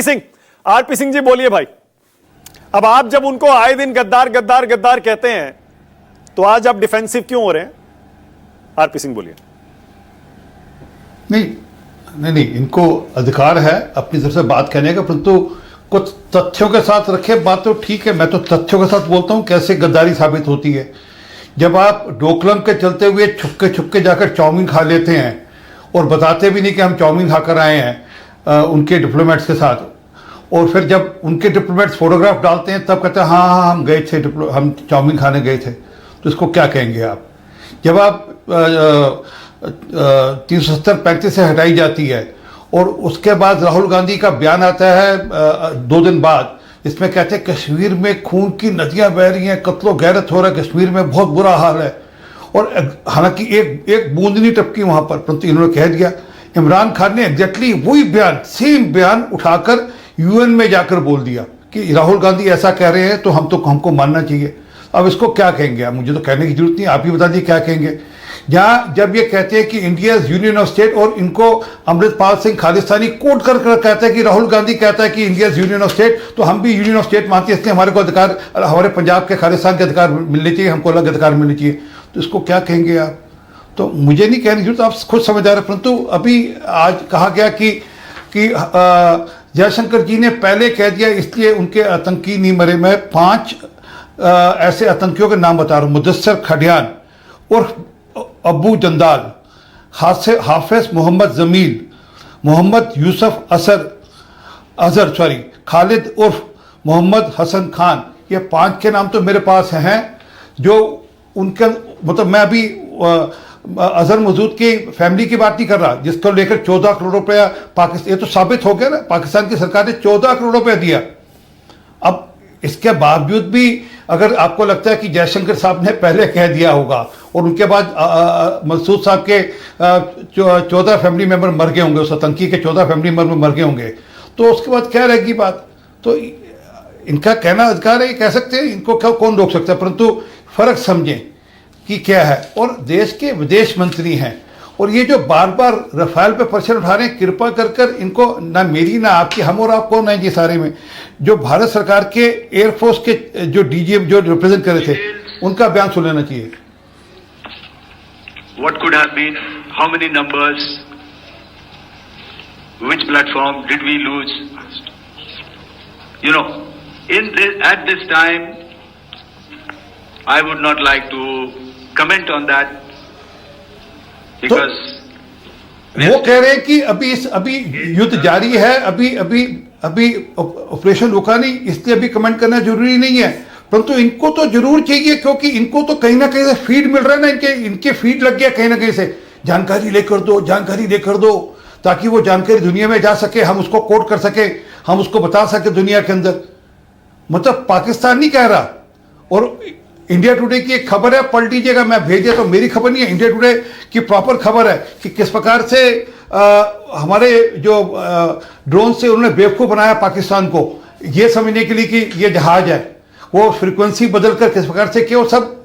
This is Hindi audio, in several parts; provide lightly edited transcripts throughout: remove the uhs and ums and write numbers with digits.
सिंह, आरपी सिंह जी बोलिए भाई। अब आप जब उनको आए दिन गद्दार गद्दार गद्दार कहते हैं तो आज आप डिफेंसिव क्यों हो रहे हैं? आरपी सिंह बोलिए। नहीं, इनको अधिकार है अपनी तरफ से बात कहने का, परंतु कुछ तथ्यों के साथ रखे बात। तो ठीक है, मैं तो तथ्यों के साथ बोलता हूं कैसे गद्दारी साबित होती है। जब आप डोकलम के चलते हुए छुपके जाकर चाउमीन खा लेते हैं और बताते भी नहीं कि हम चाउमीन खाकर आए हैं उनके डिप्लोमेट्स के साथ, और फिर जब उनके डिप्लोमेट्स फोटोग्राफ डालते हैं तब कहते हैं हाँ हम गए थे, हम चाउमीन खाने गए थे, तो इसको क्या कहेंगे आप? जब आप 370-35 से हटाई जाती है और उसके बाद राहुल गांधी का बयान आता है 2 दिन बाद, इसमें कहते हैं कश्मीर में खून की नदियां बह रही हैं, कत्लो गैरत हो रहा है, कश्मीर में बहुत बुरा हाल है, और हालांकि एक बूंद नहीं टपकी वहां पर, परंतु इन्होंने कह दिया। इमरान खान ने एग्जैक्टली वही बयान, सेम बयान उठाकर यूएन में जाकर बोल दिया कि राहुल गांधी ऐसा कह रहे हैं तो हमको मानना चाहिए। अब इसको क्या कहेंगे आप? मुझे तो कहने की जरूरत नहीं, आप ही बता दीजिए क्या कहेंगे। जहां जब ये कहते हैं कि इंडिया यूनियन ऑफ स्टेट, और इनको अमृतपाल सिंह खालिस्तानी कोट कर कहता है कि राहुल गांधी कहता है कि इंडिया यूनियन ऑफ स्टेट, तो हम भी यूनियन ऑफ स्टेट मानते हैं, इसलिए हमारे को अधिकार, हमारे पंजाब के खालिस्तान के अधिकार मिलने चाहिए, हमको अलग अधिकार मिलने चाहिए। तो इसको क्या कहेंगे आप? तो मुझे नहीं कहने की जरूरत, आप खुद समझदार हैं। परंतु अभी आज कहा गया कि जयशंकर जी ने पहले कह दिया इसलिए उनके आतंकी नहीं मरे। मैं 5 ऐसे आतंकियों के नाम बता रहा हूं: मुदस्सर खडियान और अबू जंदाल, हाफिज मोहम्मद जमील, मोहम्मद यूसुफ अजहर, खालिद उर्फ मोहम्मद हसन खान। ये 5 के नाम तो मेरे पास हैं जो उनके, मतलब मैं अभी अजहर मसूद की फैमिली की बात नहीं कर रहा जिसको लेकर 14 करोड़ रुपया पाकिस्तान, ये तो साबित हो गया ना, पाकिस्तान की सरकार ने 14 करोड़ रुपया दिया। अब इसके बावजूद भी अगर आपको लगता है कि जयशंकर साहब ने पहले कह दिया होगा और उनके बाद मसूद साहब के 14 फैमिली मेंबर मर गए होंगे, उस आतंकी के 14 फैमिली मेंबर मर गए होंगे, तो उसके बाद क्या रहेगी बात? तो इनका कहना अधिकार है, ये कह सकते हैं, इनको कौन रोक सकता है? परंतु फर्क समझें कि क्या है। और देश के विदेश मंत्री हैं, और ये जो बार बार रफाल पे प्रश्न उठा रहे हैं, कृपा कर इनको, ना मेरी ना आपकी, हम और आप कौन है जी सारे में, जो भारत सरकार के एयरफोर्स के जो डीजीएम जो रिप्रेजेंट कर रहे थे, उनका बयान सुन लेना चाहिए। What could have been? How many numbers? Which platform did we lose? You know, at this time, I would not like to comment on that because वो कह रहे हैं कि अभी युद्ध जारी है, अभी ऑपरेशन रुका नहीं, इसलिए अभी कमेंट करना जरूरी नहीं है। परंतु इनको तो जरूर चाहिए, क्योंकि इनको तो कहीं ना कहीं से फीड मिल रहा है ना, इनके फीड लग गया कहीं ना कहीं से, जानकारी लेकर दो, ताकि वो जानकारी दुनिया में जा सके, हम उसको कोट कर सके, हम उसको बता सके दुनिया के अंदर। मतलब पाकिस्तान नहीं कह रहा। और इंडिया टुडे की एक खबर है, पढ़ लीजिएगा, मैं भेज दिया, तो मेरी खबर नहीं है, इंडिया टुडे की प्रॉपर खबर है कि किस प्रकार से हमारे जो ड्रोन से उन्होंने बेवकूफ़ बनाया पाकिस्तान को, ये समझने के लिए कि ये जहाज है, वो फ्रीक्वेंसी बदल कर किस प्रकार से किया, वो सब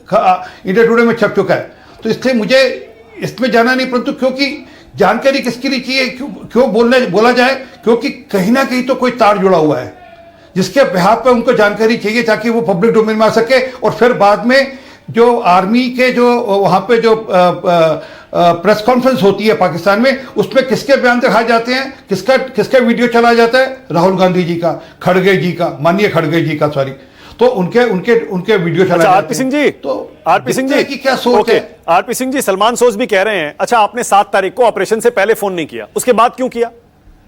इंडिया टुडे में छप चुका है। तो इसलिए मुझे इसमें जाना नहीं, परंतु क्योंकि जानकारी किसके लिए चाहिए, क्यों बोला जाए, क्योंकि कहीं ना कहीं तो कोई तार जुड़ा हुआ है जिसके बिहार पर उनको जानकारी चाहिए ताकि वो पब्लिक डोमेन में आ सके। और फिर बाद में जो आर्मी के जो वहाँ पे जो प्रेस कॉन्फ्रेंस होती है पाकिस्तान में, उसमें किसके बयान दिखाए जाते हैं, किसका वीडियो चलाया जाता है? राहुल गांधी जी का, खड़गे जी का, माननीय खड़गे जी का, तो उनके वीडियो चलाए। आरपी सिंह जी, तो आरपी सिंह जी की क्या सोच है? आरपी सिंह जी, सलमान सोच भी कह रहे हैं, अच्छा आपने 7 तारीख को ऑपरेशन से पहले फोन नहीं किया, उसके बाद क्यों किया?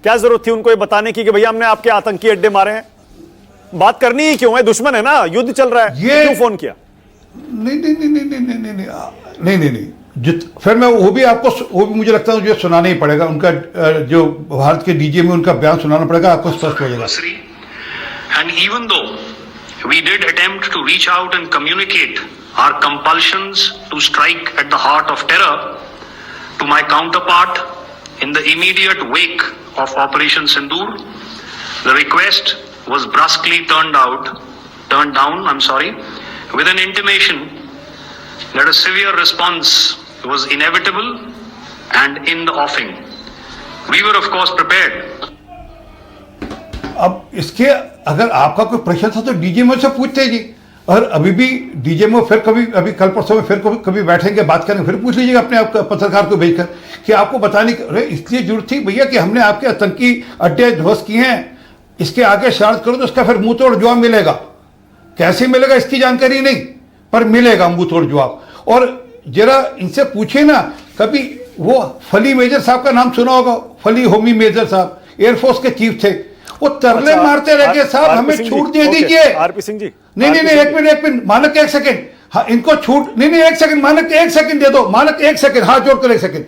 क्या जरूरत थी उनको ये बताने की कि भैया हमने आपके आतंकी अड्डे मारे हैं? बात करनी ही क्यों है? दुश्मन है ना, युद्ध चल रहा है, क्यों फोन किया? नहीं, फिर मैं वो भी मुझे लगता है मुझे सुनाना ही पड़ेगा, उनका जो भारत के डीजी में उनका बयान सुनाना पड़ेगा, आपको स्पष्ट हो जाएगा। And even though we did attempt to reach out and communicate our compulsions to strike at the heart of terror to my counterpart in the immediate wake of Operation Sindoor, the request was brusquely turned down, with an intimation that a severe response was inevitable and in the offing. We were of course prepared अब इसके अगर आपका कोई प्रश्न था तो डीजीएमओ से पूछते जी, और अभी भी डीजीएमओ फिर कभी अभी कल परसों में फिर कभी बैठेंगे बात करेंगे, फिर पूछ लीजिएगा अपने आप पत्रकार को भेजकर कि आपको बताने की अरे इसलिए जरूरत थी भैया कि हमने आपके आतंकी अड्डे ध्वस्त किए हैं, इसके आगे शरारत करो तो उसका फिर मुंह तोड़ जवाब मिलेगा। कैसे मिलेगा इसकी जानकारी नहीं, पर मिलेगा मुंह तोड़ जवाब। और जरा इनसे पूछे ना, कभी वो फली मेजर साहब का नाम सुना होगा, फली होमी मेजर साहब एयरफोर्स के चीफ थे, वो तरले मारते रह गए साहब हमें छूट दे दीजिए। आरपी सिंह जी नहीं, एक मिनट मानक एक सेकंड, हाँ इनको छूट नहीं एक सेकंड मानक एक सेकंड दे दो, मानक एक सेकंड हाथ जोड़कर एक सेकंड।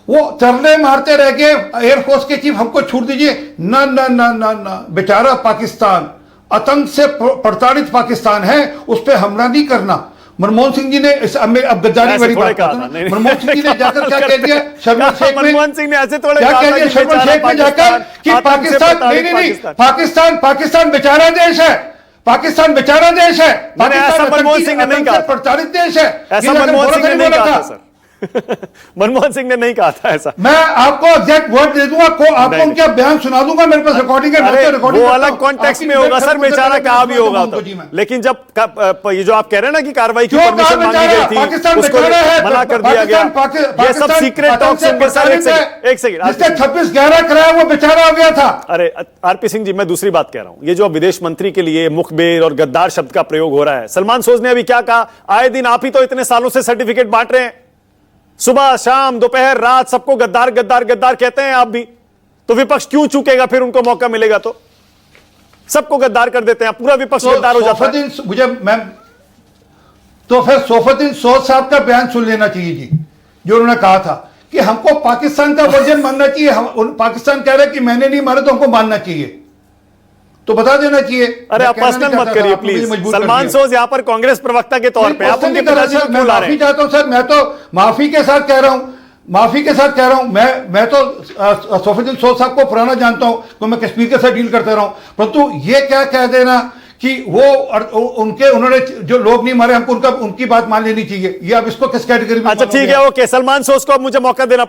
वो तरले मारते रह गए एयरफोर्स के चीफ हमको छूट दीजिए। ना ना ना ना ना, बेचारा पाकिस्तान आतंक से प्रताड़ित पाकिस्तान है, उस पर हमला नहीं करना। मनमोहन सिंह जी ने अब गद्दारी बड़ी बात करता है, मनमोहन सिंह जी ने जाकर क्या कह दिया शर्मा शेख में, मनमोहन सिंह ने ऐसे थोड़े क्या कह दिया शर्मा शेख में जाकर कि पाकिस्तान नहीं पाकिस्तान बेचारा देश है, पाकिस्तान बेचारा देश है, ऐसा मनमोहन सिंह ने नहीं कहा, प्रताड़ित देश है, ऐसा मनमोहन सिंह ने नहीं कहा सर। मनमोहन सिंह ने नहीं कहा था ऐसा। मैं आपको एग्जैक्ट वर्ड दे दूंगा, आपको उनका बयान सुना दूंगा, मेरे पास रिकॉर्डिंग है। वो अलग कॉन्टेक्स्ट में होगा सर, बेचारा कहा भी होगा तो। लेकिन जब ये जो आप कह रहे हैं ना कि कार्रवाई की परमिशन मांगी गई थी, उसको मना कर दिया गया, ये सब सीक्रेट टॉक्स होंगे सर। एक सेकंड, जिसने 26/11 कराया वो बेचारा हो गया था। अरे आरपी सिंह जी, मैं दूसरी बात कह रहा हूं, ये जो विदेश मंत्री के लिए मुखबिर और गद्दार शब्द का प्रयोग हो रहा है, सलमान सोज ने अभी क्या कहा, आए दिन आप ही तो इतने सालों से सर्टिफिकेट बांट रहे हैं, सुबह शाम दोपहर रात सबको गद्दार गद्दार गद्दार कहते हैं आप भी, तो विपक्ष क्यों चूकेगा? फिर उनको मौका मिलेगा तो सबको गद्दार कर देते हैं, पूरा विपक्ष गद्दार हो जाता है। मुझे मैं तो फिर सोफुद्दीन सोज साहब का बयान सुन लेना चाहिए जी, जो उन्होंने कहा था कि हमको पाकिस्तान का वर्जन मानना चाहिए। पाकिस्तान कह रहा है कि मैंने नहीं मारा तो हमको मानना चाहिए, तो बता देना चाहिए। अरे आप पर्सनल मत करिए प्लीज। सलमान सोज यहाँ पर कांग्रेस प्रवक्ता के तौर पे आप उनके पिताजी को क्यों ला रहे हैं? माफी चाहता हूं सर, मैं तो माफी के साथ कह रहा हूं, मैं तो सोफुद्दीन सोज साहब को पुराना जानता हूं, तो मैं कश्मीर के साथ डील करता रहा हूं, परंतु ये क्या कह देना कि वो उन्होंने जो लोग नहीं मारे हमको उनकी बात मान लेनी चाहिए, ये अब इसको किस कैटेगरी में? अच्छा ठीक है, ओके, सलमान सोज को अब मुझे मौका देना